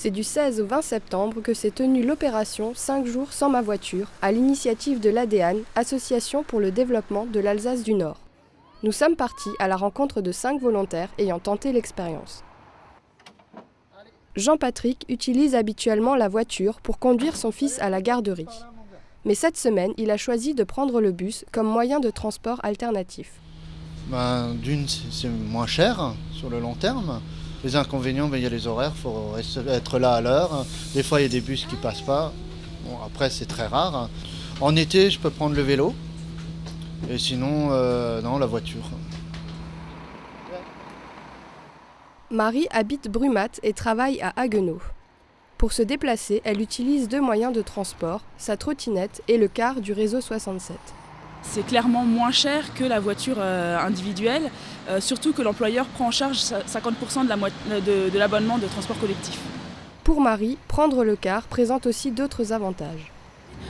C'est du 16 au 20 septembre que s'est tenue l'opération 5 jours sans ma voiture, à l'initiative de l'ADEAN, Association pour le développement de l'Alsace du Nord. Nous sommes partis à la rencontre de 5 volontaires ayant tenté l'expérience. Jean-Patrick utilise habituellement la voiture pour conduire son fils à la garderie. Mais cette semaine, il a choisi de prendre le bus comme moyen de transport alternatif. D'une, c'est moins cher sur le long terme. Les inconvénients, il y a les horaires, il faut être là à l'heure. Des fois, il y a des bus qui ne passent pas. Bon, après, c'est très rare. En été, je peux prendre le vélo. Et sinon, non, la voiture. Marie habite Brumat et travaille à Haguenau. Pour se déplacer, elle utilise 2 moyens de transport, sa trottinette et le car du réseau 67. C'est clairement moins cher que la voiture individuelle, surtout que l'employeur prend en charge 50% de l'abonnement de transport collectif. Pour Marie, prendre le car présente aussi d'autres avantages.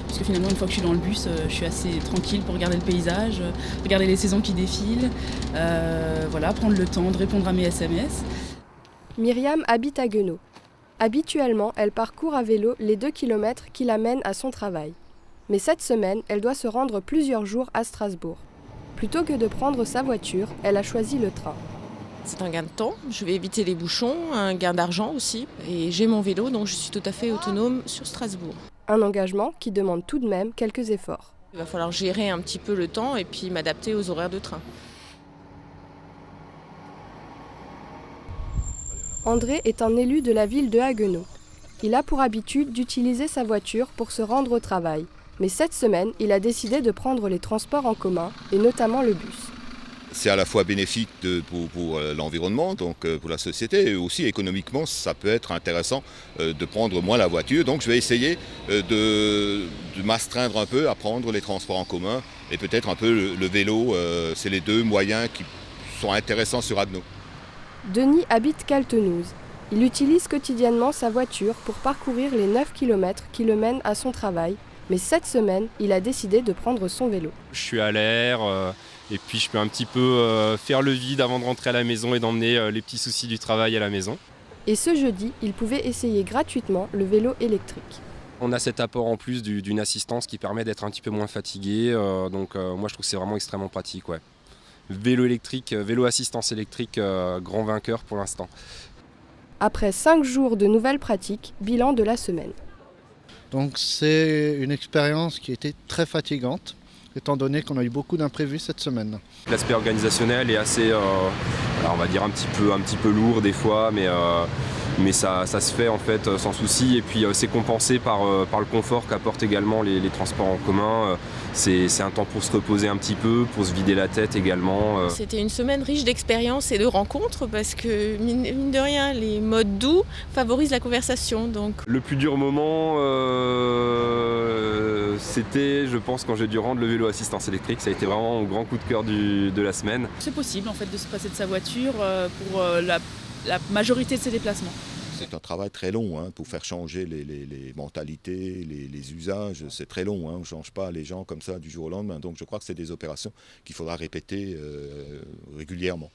Parce que finalement, une fois que je suis dans le bus, je suis assez tranquille pour regarder le paysage, regarder les saisons qui défilent, prendre le temps de répondre à mes SMS. Myriam habite à Haguenau. Habituellement, elle parcourt à vélo les 2 km qui l'amènent à son travail. Mais cette semaine, elle doit se rendre plusieurs jours à Strasbourg. Plutôt que de prendre sa voiture, elle a choisi le train. C'est un gain de temps, je vais éviter les bouchons, un gain d'argent aussi. Et j'ai mon vélo, donc je suis tout à fait autonome sur Strasbourg. Un engagement qui demande tout de même quelques efforts. Il va falloir gérer un petit peu le temps et puis m'adapter aux horaires de train. André est un élu de la ville de Haguenau. Il a pour habitude d'utiliser sa voiture pour se rendre au travail. Mais cette semaine, il a décidé de prendre les transports en commun, et notamment le bus. C'est à la fois bénéfique pour l'environnement, donc pour la société, et aussi économiquement, ça peut être intéressant de prendre moins la voiture. Donc je vais essayer de m'astreindre un peu à prendre les transports en commun et peut-être un peu le vélo. C'est les 2 moyens qui sont intéressants sur Haguenau. Denis habite Caltenouse. Il utilise quotidiennement sa voiture pour parcourir les 9 km qui le mènent à son travail. Mais cette semaine, il a décidé de prendre son vélo. Je suis à l'air et puis je peux un petit peu faire le vide avant de rentrer à la maison et d'emmener les petits soucis du travail à la maison. Et ce jeudi, il pouvait essayer gratuitement le vélo électrique. On a cet apport en plus d'une assistance qui permet d'être un petit peu moins fatigué. Donc moi je trouve que c'est vraiment extrêmement pratique. Ouais. Vélo électrique, vélo assistance électrique, grand vainqueur pour l'instant. Après 5 jours de nouvelles pratiques, bilan de la semaine. Donc c'est une expérience qui était très fatigante, étant donné qu'on a eu beaucoup d'imprévus cette semaine. L'aspect organisationnel est assez, on va dire un petit peu lourd des fois, mais ça se fait en fait sans souci. Et puis c'est compensé par le confort qu'apportent également les transports en commun. C'est un temps pour se reposer un petit peu, pour se vider la tête également. C'était une semaine riche d'expériences et de rencontres parce que, mine de rien, les modes doux favorisent la conversation. Donc. Le plus dur moment, c'était, je pense, quand j'ai dû rendre le vélo assistance électrique. Ça a été vraiment mon grand coup de cœur de la semaine. C'est possible en fait de se passer de sa voiture pour la majorité de ses déplacements. C'est un travail très long pour faire changer les mentalités, les usages. C'est très long. On ne change pas les gens comme ça du jour au lendemain. Donc je crois que c'est des opérations qu'il faudra répéter régulièrement.